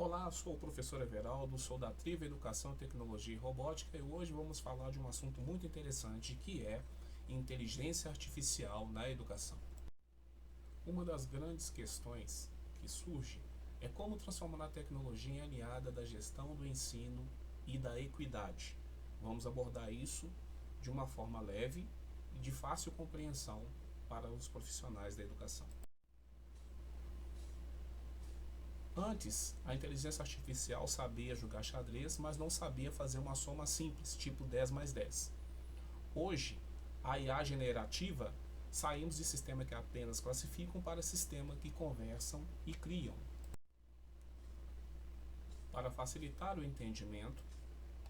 Olá, sou o professor Everaldo, sou da Triva Educação, Tecnologia e Robótica e hoje vamos falar de um assunto muito interessante que é inteligência artificial na educação. Uma das grandes questões que surge é como transformar a tecnologia em aliada da gestão do ensino e da equidade. Vamos abordar isso de uma forma leve e de fácil compreensão para os profissionais da educação. Antes, a inteligência artificial sabia jogar xadrez, mas não sabia fazer uma soma simples, tipo 10 mais 10. Hoje, a IA generativa, saímos de sistemas que apenas classificam para sistemas que conversam e criam. Para facilitar o entendimento,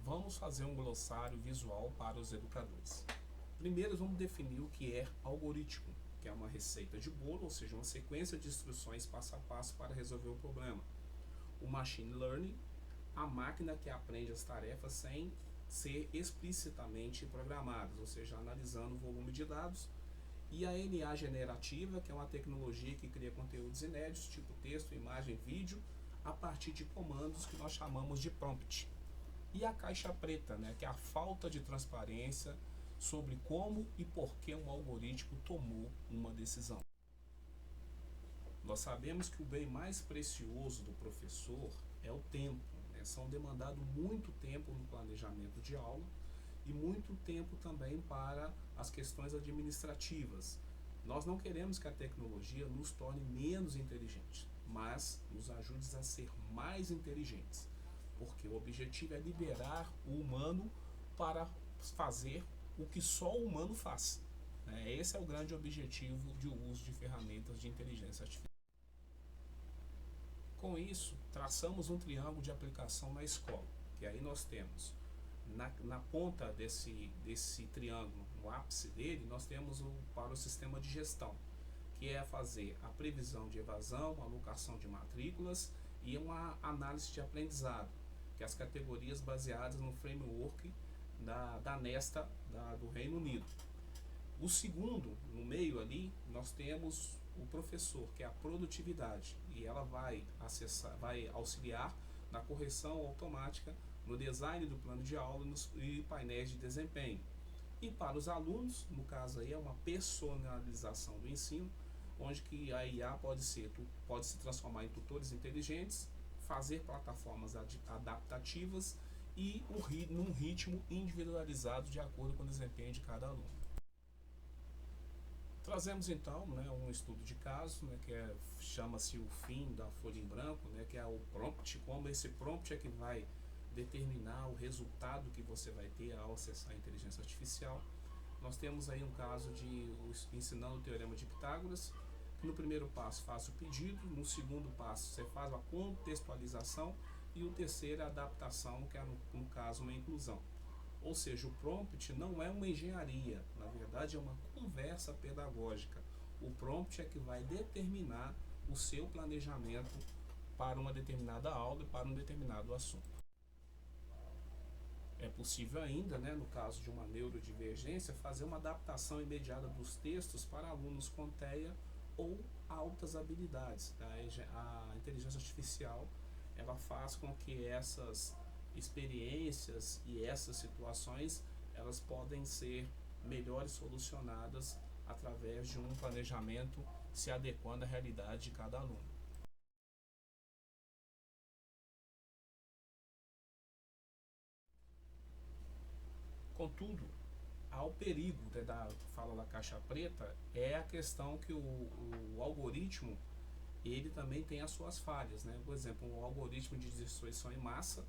vamos fazer um glossário visual para os educadores. Primeiro, vamos definir o que é algoritmo, que é uma receita de bolo, ou seja, uma sequência de instruções passo a passo para resolver um problema. O machine learning, a máquina que aprende as tarefas sem ser explicitamente programadas, ou seja, analisando o volume de dados. E a NA generativa, que é uma tecnologia que cria conteúdos inéditos, tipo texto, imagem, vídeo, a partir de comandos que nós chamamos de prompt. E a caixa preta, que é a falta de transparência sobre como e por que um algoritmo tomou uma decisão. Nós sabemos que o bem mais precioso do professor é o tempo. São demandado muito tempo no planejamento de aula e muito tempo também para as questões administrativas. Nós não queremos que a tecnologia nos torne menos inteligentes, mas nos ajude a ser mais inteligentes, porque o objetivo é liberar o humano para fazer o que só o humano faz. Esse é o grande objetivo do uso de ferramentas de inteligência artificial. Com isso, traçamos um triângulo de aplicação na escola, que aí nós temos na ponta desse triângulo, no ápice dele, nós temos para o sistema de gestão, que é fazer a previsão de evasão, a alocação de matrículas e uma análise de aprendizado, que é as categorias baseadas no framework da Nesta do Reino Unido. O segundo, no meio ali, nós temos o professor, que é a produtividade, e ela vai auxiliar na correção automática, no design do plano de aula e painéis de desempenho. E para os alunos, no caso aí é uma personalização do ensino, onde que a IA pode se transformar em tutores inteligentes, fazer plataformas adaptativas e num ritmo individualizado de acordo com o desempenho de cada aluno. Trazemos então um estudo de caso, que chama-se o fim da folha em branco, que é o prompt, como esse prompt é que vai determinar o resultado que você vai ter ao acessar a inteligência artificial. Nós temos aí um caso de ensinando o teorema de Pitágoras, que no primeiro passo faz o pedido, no segundo passo você faz a contextualização e o terceiro a adaptação, que é no caso uma inclusão. Ou seja, o prompt não é uma engenharia, na verdade é uma conversa pedagógica. O prompt é que vai determinar o seu planejamento para uma determinada aula e para um determinado assunto. É possível ainda, no caso de uma neurodivergência, fazer uma adaptação imediata dos textos para alunos com TEA ou altas habilidades. A inteligência artificial ela faz com que essas experiências e essas situações elas podem ser melhores solucionadas através de um planejamento se adequando à realidade de cada aluno. Contudo, há o perigo da fala da caixa preta é a questão que o algoritmo ele também tem as suas falhas, Por exemplo, um algoritmo de destruição em massa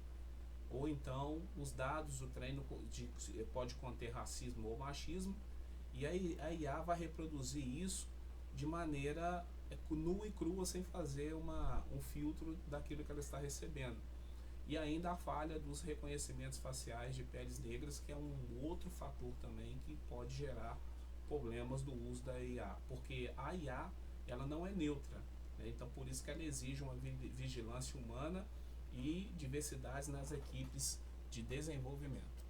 ou então os dados do treino pode conter racismo ou machismo e a IA vai reproduzir isso de maneira nua e crua sem fazer um filtro daquilo que ela está recebendo. E ainda a falha dos reconhecimentos faciais de peles negras, que é um outro fator também que pode gerar problemas do uso da IA, porque a IA ela não é neutra, então por isso que ela exige uma vigilância humana e diversidades nas equipes de desenvolvimento.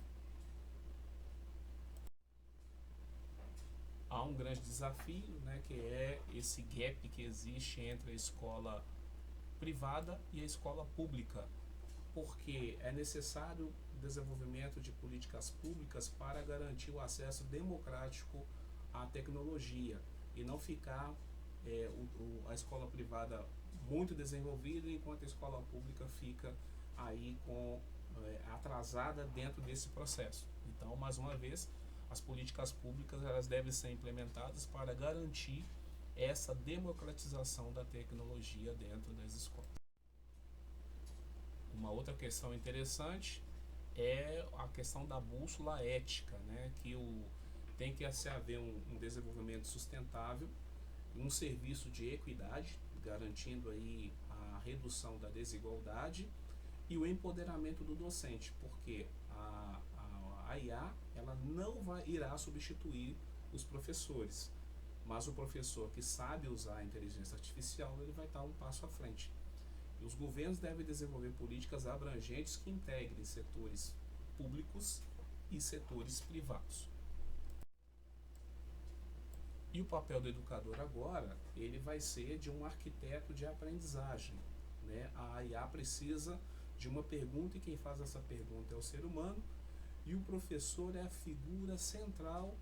Há um grande desafio, que é esse gap que existe entre a escola privada e a escola pública, porque é necessário o desenvolvimento de políticas públicas para garantir o acesso democrático à tecnologia e não ficar a escola privada muito desenvolvida enquanto a escola pública fica aí atrasada dentro desse processo. Então, mais uma vez, as políticas públicas elas devem ser implementadas para garantir essa democratização da tecnologia dentro das escolas. Uma outra questão interessante é a questão da bússola ética, né? Que tem que haver um desenvolvimento sustentável, um serviço de equidade, garantindo aí a redução da desigualdade e o empoderamento do docente, porque a IA ela não irá substituir os professores, mas o professor que sabe usar a inteligência artificial ele vai estar um passo à frente. E os governos devem desenvolver políticas abrangentes que integrem setores públicos e setores privados. E o papel do educador agora, ele vai ser de um arquiteto de aprendizagem, né? A IA precisa de uma pergunta e quem faz essa pergunta é o ser humano, e o professor é a figura central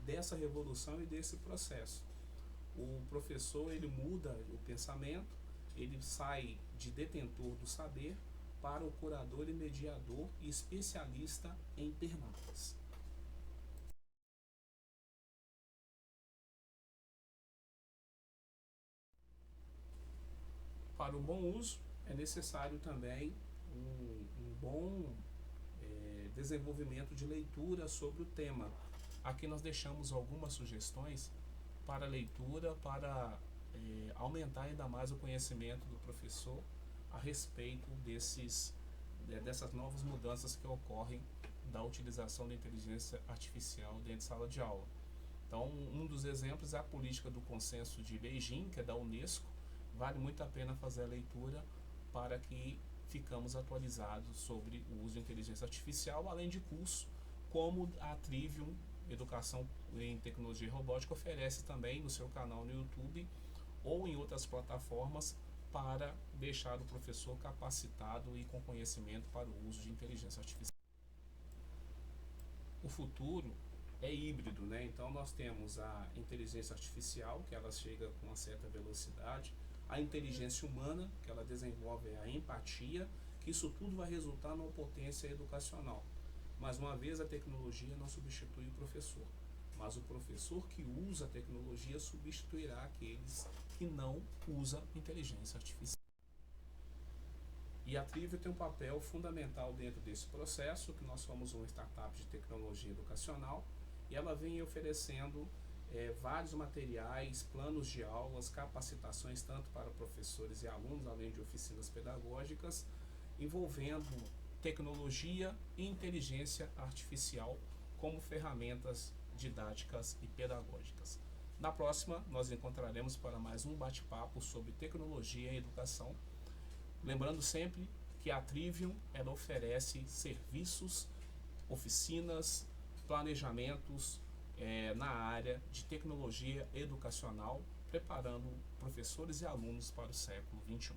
dessa revolução e desse processo. O professor, ele muda o pensamento, ele sai de detentor do saber para o curador e mediador e especialista em perguntas. Para o bom uso, é necessário também um bom desenvolvimento de leitura sobre o tema. Aqui nós deixamos algumas sugestões para leitura, para aumentar ainda mais o conhecimento do professor a respeito dessas novas mudanças que ocorrem da utilização da inteligência artificial dentro de sala de aula. Então, um dos exemplos é a política do consenso de Beijing, que é da Unesco. Vale muito a pena fazer a leitura para que ficamos atualizados sobre o uso de inteligência artificial, além de cursos como a Trivium Educação em Tecnologia e Robótica oferece também no seu canal no YouTube ou em outras plataformas para deixar o professor capacitado e com conhecimento para o uso de inteligência artificial. O futuro é híbrido, né? Então nós temos a inteligência artificial, que ela chega com uma certa velocidade, a inteligência humana, que ela desenvolve a empatia, que isso tudo vai resultar numa potência educacional. Mais uma vez, a tecnologia não substitui o professor, mas o professor que usa a tecnologia substituirá aqueles que não usam inteligência artificial. E a Trivium tem um papel fundamental dentro desse processo, que nós somos uma startup de tecnologia educacional, e ela vem oferecendo vários materiais, planos de aulas, capacitações tanto para professores e alunos, além de oficinas pedagógicas, envolvendo tecnologia e inteligência artificial como ferramentas didáticas e pedagógicas. Na próxima, nós encontraremos para mais um bate-papo sobre tecnologia e educação. Lembrando sempre que a Trivium ela oferece serviços, oficinas, planejamentos na área de tecnologia educacional, preparando professores e alunos para o século XXI.